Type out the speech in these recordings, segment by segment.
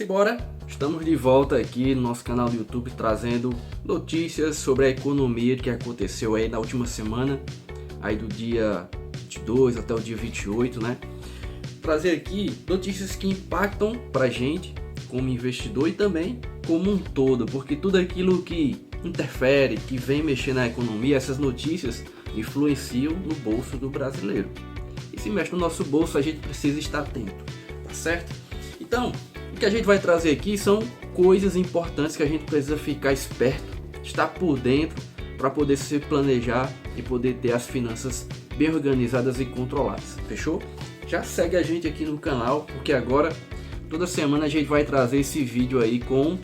Simbora! Estamos de volta aqui no nosso canal do YouTube trazendo notícias sobre a economia que aconteceu aí na última semana, aí do dia 22 até o dia 28, né? Trazer aqui notícias que impactam pra gente como investidor e também como um todo, porque tudo aquilo que interfere, que vem mexer na economia, essas notícias influenciam no bolso do brasileiro. E se mexe no nosso bolso, a gente precisa estar atento, tá certo? Então, o que a gente vai trazer aqui são coisas importantes que a gente precisa ficar esperto, estar por dentro para poder se planejar e poder ter as finanças bem organizadas e controladas. Fechou? Já segue a gente aqui no canal, porque agora toda semana a gente vai trazer esse vídeo aí com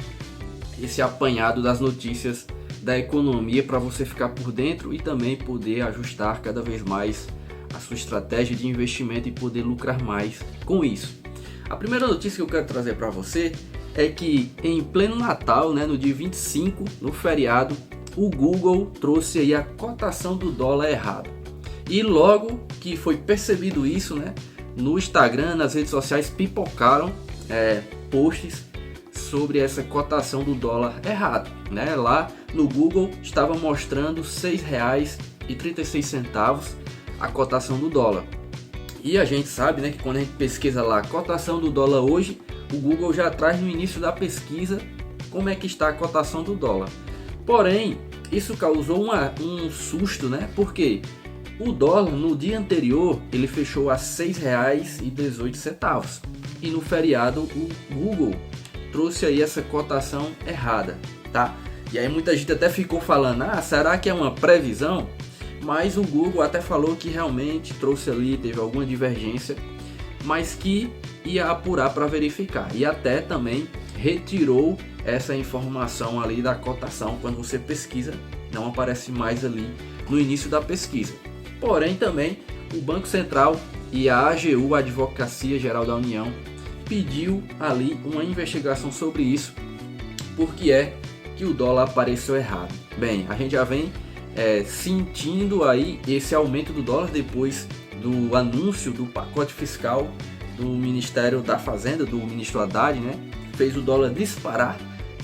esse apanhado das notícias da economia para você ficar por dentro e também poder ajustar cada vez mais a sua estratégia de investimento e poder lucrar mais com isso. A primeira notícia que eu quero trazer para você é que em pleno Natal, né, no dia 25, no feriado, o Google trouxe aí a cotação do dólar errado. E logo que foi percebido isso, né, no Instagram, nas redes sociais pipocaram posts sobre essa cotação do dólar errado, né? Lá no Google estava mostrando R$ 6,36 a cotação do dólar. E a gente sabe, né, que quando a gente pesquisa lá a cotação do dólar hoje, o Google já traz no início da pesquisa como é que está a cotação do dólar. Porém, isso causou um susto, né? Porque o dólar no dia anterior ele fechou a R$ 6,18 e no feriado o Google trouxe aí essa cotação errada, tá? E aí muita gente até ficou falando, será que é uma previsão? Mas o Google até falou que realmente trouxe ali, teve alguma divergência, mas que ia apurar para verificar. E até também retirou essa informação ali da cotação. Quando você pesquisa, não aparece mais ali no início da pesquisa. Porém também o Banco Central e a AGU, a Advocacia Geral da União, pediu ali uma investigação sobre isso, porque é que o dólar apareceu errado. Bem, a gente já vem sentindo aí esse aumento do dólar depois do anúncio do pacote fiscal do Ministério da Fazenda, do ministro Haddad, né? Fez o dólar disparar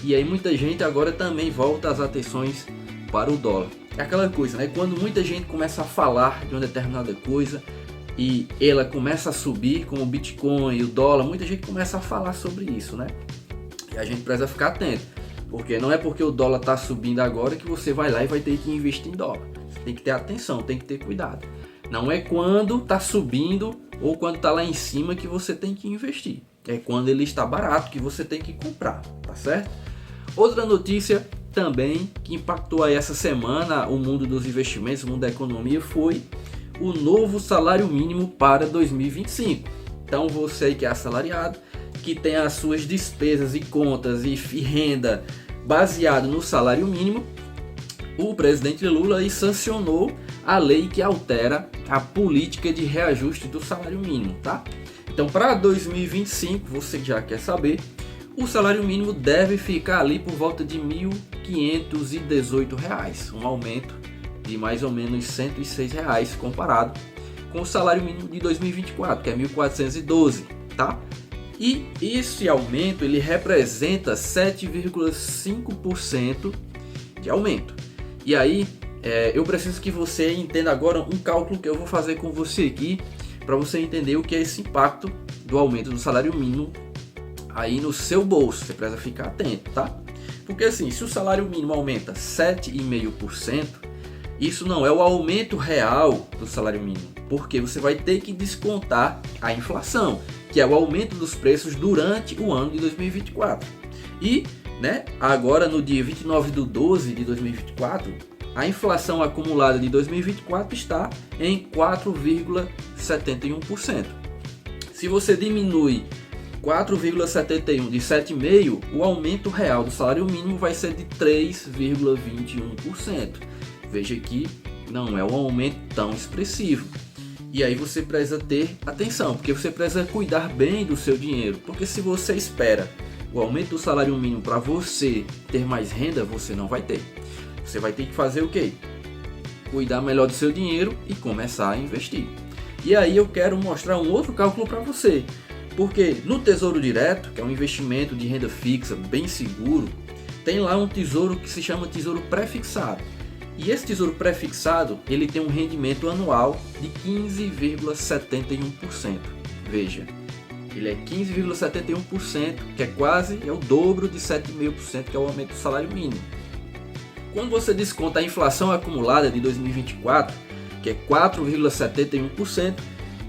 e aí muita gente agora também volta as atenções para o dólar. É aquela coisa, né? Quando muita gente começa a falar de uma determinada coisa e ela começa a subir, como o Bitcoin e o dólar, muita gente começa a falar sobre isso, né? E a gente precisa ficar atento. Porque não é porque o dólar está subindo agora que você vai lá e vai ter que investir em dólar. Você tem que ter atenção, tem que ter cuidado. Não é quando está subindo ou quando está lá em cima que você tem que investir. É quando ele está barato que você tem que comprar, tá certo? Outra notícia também que impactou aí essa semana o mundo dos investimentos, o mundo da economia, foi o novo salário mínimo para 2025. Então você aí que é assalariado, que tem as suas despesas e contas e renda baseado no salário mínimo, o presidente Lula aí sancionou a lei que altera a política de reajuste do salário mínimo, tá? Então para 2025, você já quer saber, o salário mínimo deve ficar ali por volta de R$ 1.518, um aumento de mais ou menos R$ 106 comparado com o salário mínimo de 2024, que é R$ 1.412, tá? E esse aumento ele representa 7,5% de aumento. E aí eu preciso que você entenda agora um cálculo que eu vou fazer com você aqui para você entender o que é esse impacto do aumento do salário mínimo aí no seu bolso. Você precisa ficar atento, tá? Porque assim, se o salário mínimo aumenta 7,5%, isso não é o aumento real do salário mínimo, porque você vai ter que descontar a inflação, que é o aumento dos preços durante o ano de 2024. E, né, agora no dia 29/12 de 2024, a inflação acumulada de 2024 está em 4,71%. Se você diminui 4,71 de 7,5, o aumento real do salário mínimo vai ser de 3,21%. Veja que não é um aumento tão expressivo. E aí você precisa ter atenção, porque você precisa cuidar bem do seu dinheiro. Porque se você espera o aumento do salário mínimo para você ter mais renda, você não vai ter. Você vai ter que fazer o quê? Cuidar melhor do seu dinheiro e começar a investir. E aí eu quero mostrar um outro cálculo para você. Porque no Tesouro Direto, que é um investimento de renda fixa bem seguro, tem lá um tesouro que se chama Tesouro Pré-fixado. E esse Tesouro Pré-fixado, ele tem um rendimento anual de 15,71%. Veja, ele é 15,71%, que é o dobro de 7,5%, que é o aumento do salário mínimo. Quando você desconta a inflação acumulada de 2024, que é 4,71%,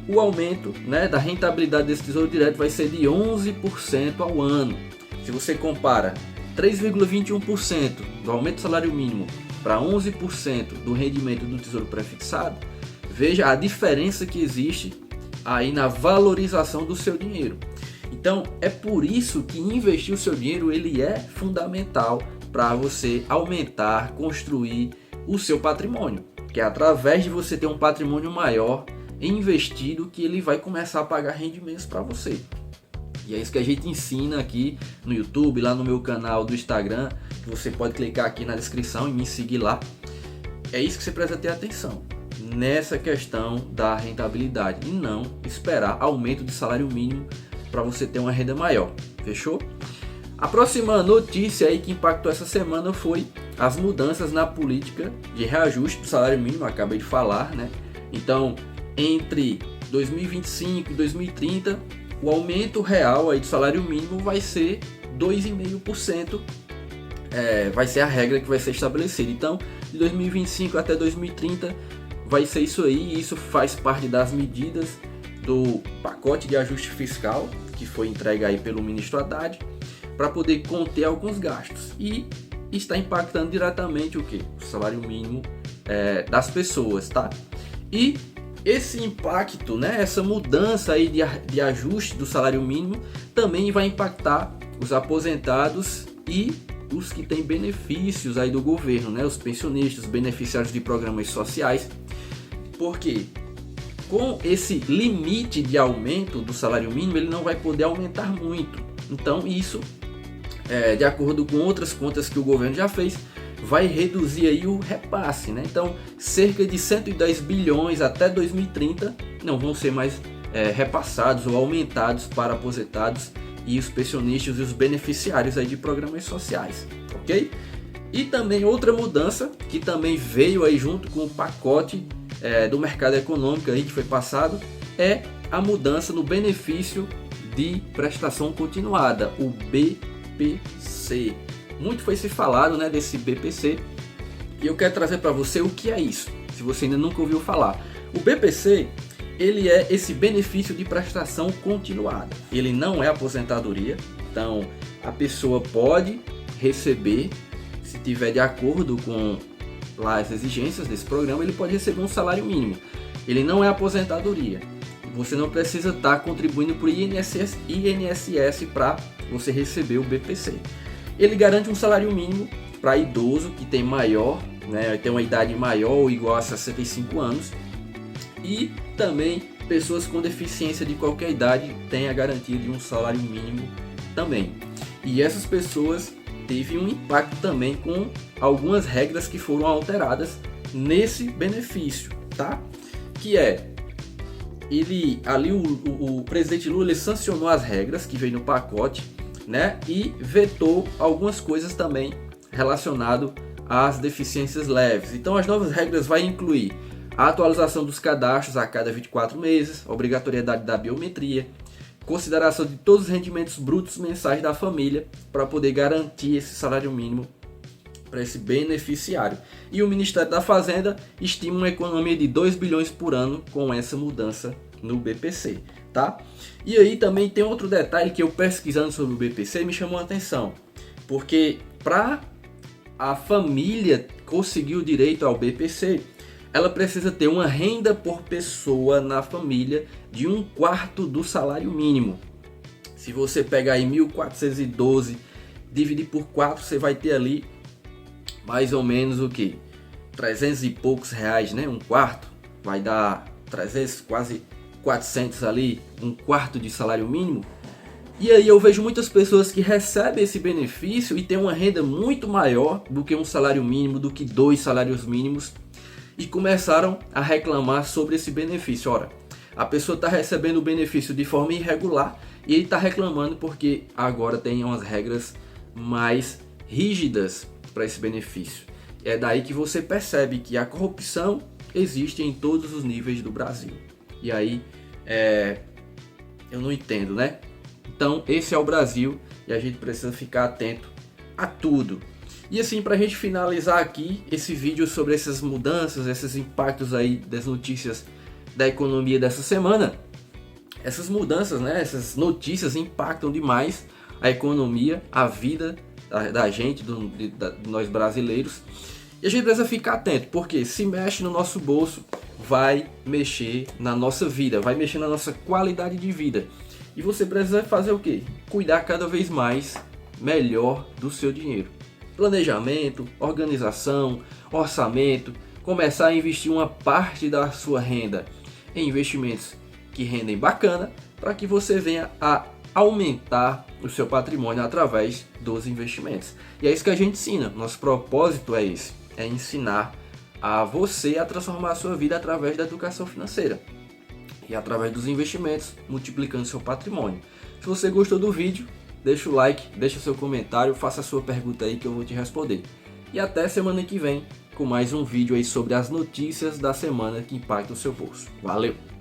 o aumento, né, da rentabilidade desse Tesouro Direto vai ser de 11% ao ano. Se você compara 3,21% do aumento do salário mínimo para 11% do rendimento do Tesouro Pré-fixado, veja a diferença que existe aí na valorização do seu dinheiro. Então é por isso que investir o seu dinheiro ele é fundamental para você aumentar, construir o seu patrimônio, que é através de você ter um patrimônio maior investido que ele vai começar a pagar rendimentos para você. E é isso que a gente ensina aqui no YouTube, lá no meu canal do Instagram, que você pode clicar aqui na descrição e me seguir lá. É isso que você precisa ter atenção nessa questão da rentabilidade e não esperar aumento de salário mínimo para você ter uma renda maior. Fechou? A próxima notícia aí que impactou essa semana foi as mudanças na política de reajuste do salário mínimo, acabei de falar, né? Então, entre 2025 e 2030, o aumento real aí do salário mínimo vai ser 2,5%, vai ser a regra que vai ser estabelecida. Então, de 2025 até 2030 vai ser isso aí, e isso faz parte das medidas do pacote de ajuste fiscal que foi entregue aí pelo ministro Haddad para poder conter alguns gastos e está impactando diretamente o salário mínimo das pessoas, tá? E esse impacto, né, essa mudança aí de ajuste do salário mínimo também vai impactar os aposentados e os que têm benefícios aí do governo, né, os pensionistas, os beneficiários de programas sociais, porque com esse limite de aumento do salário mínimo ele não vai poder aumentar muito. Então isso, de acordo com outras contas que o governo já fez, vai reduzir aí o repasse, né? Então, cerca de 110 bilhões até 2030 não vão ser mais repassados ou aumentados para aposentados e os pensionistas e os beneficiários aí de programas sociais, ok? E também outra mudança que também veio aí junto com o pacote do mercado econômico aí que foi passado é a mudança no benefício de prestação continuada, o BPC. Muito foi se falado, né, desse BPC e eu quero trazer para você o que é isso, se você ainda nunca ouviu falar. O BPC, ele é esse benefício de prestação continuada, ele não é aposentadoria, então a pessoa pode receber, se tiver de acordo com lá as exigências desse programa, ele pode receber um salário mínimo, ele não é aposentadoria, você não precisa estar contribuindo para o INSS para você receber o BPC. Ele garante um salário mínimo para idoso que tem tem uma idade maior ou igual a 65 anos e também pessoas com deficiência de qualquer idade têm a garantia de um salário mínimo também. E essas pessoas teve um impacto também com algumas regras que foram alteradas nesse benefício, tá? Que o presidente Lula ele sancionou as regras que veio no pacote, né? E vetou algumas coisas também relacionado às deficiências leves. Então as novas regras vai incluir a atualização dos cadastros a cada 24 meses, a obrigatoriedade da biometria, consideração de todos os rendimentos brutos mensais da família para poder garantir esse salário mínimo para esse beneficiário. E o Ministério da Fazenda estima uma economia de 2 bilhões por ano com essa mudança no BPC, tá? E aí também tem outro detalhe que eu pesquisando sobre o BPC me chamou a atenção, porque para a família conseguir o direito ao BPC, ela precisa ter uma renda por pessoa na família de 1/4 do salário mínimo. Se você pegar aí 1.412, dividir por 4, você vai ter ali mais ou menos o que? 300 e poucos reais, né? 1/4 vai dar 300, quase 400 ali, 1/4 de salário mínimo. E aí eu vejo muitas pessoas que recebem esse benefício e têm uma renda muito maior do que um salário mínimo, do que 2 salários mínimos, e começaram a reclamar sobre esse benefício. Ora, a pessoa está recebendo o benefício de forma irregular E ele está reclamando porque agora tem umas regras mais rígidas para esse benefício. É daí que você percebe que a corrupção existe em todos os níveis do Brasil. E aí, eu não entendo, né? Então, esse é o Brasil e a gente precisa ficar atento a tudo. E assim, para a gente finalizar aqui esse vídeo sobre essas mudanças, esses impactos aí das notícias da economia dessa semana, essas mudanças, né, essas notícias impactam demais a economia, a vida da gente, de nós brasileiros. E a gente precisa ficar atento, porque se mexe no nosso bolso, vai mexer na nossa vida, vai mexer na nossa qualidade de vida. E você precisa fazer o quê? Cuidar cada vez mais, melhor do seu dinheiro. Planejamento, organização, orçamento, começar a investir uma parte da sua renda em investimentos que rendem bacana, para que você venha a aumentar o seu patrimônio através dos investimentos. E é isso que a gente ensina, nosso propósito é esse, é ensinar a você a transformar a sua vida através da educação financeira e através dos investimentos, multiplicando seu patrimônio. Se você gostou do vídeo, deixa o like, deixa seu comentário, faça a sua pergunta aí que eu vou te responder. E até semana que vem com mais um vídeo aí sobre as notícias da semana que impactam o seu bolso. Valeu!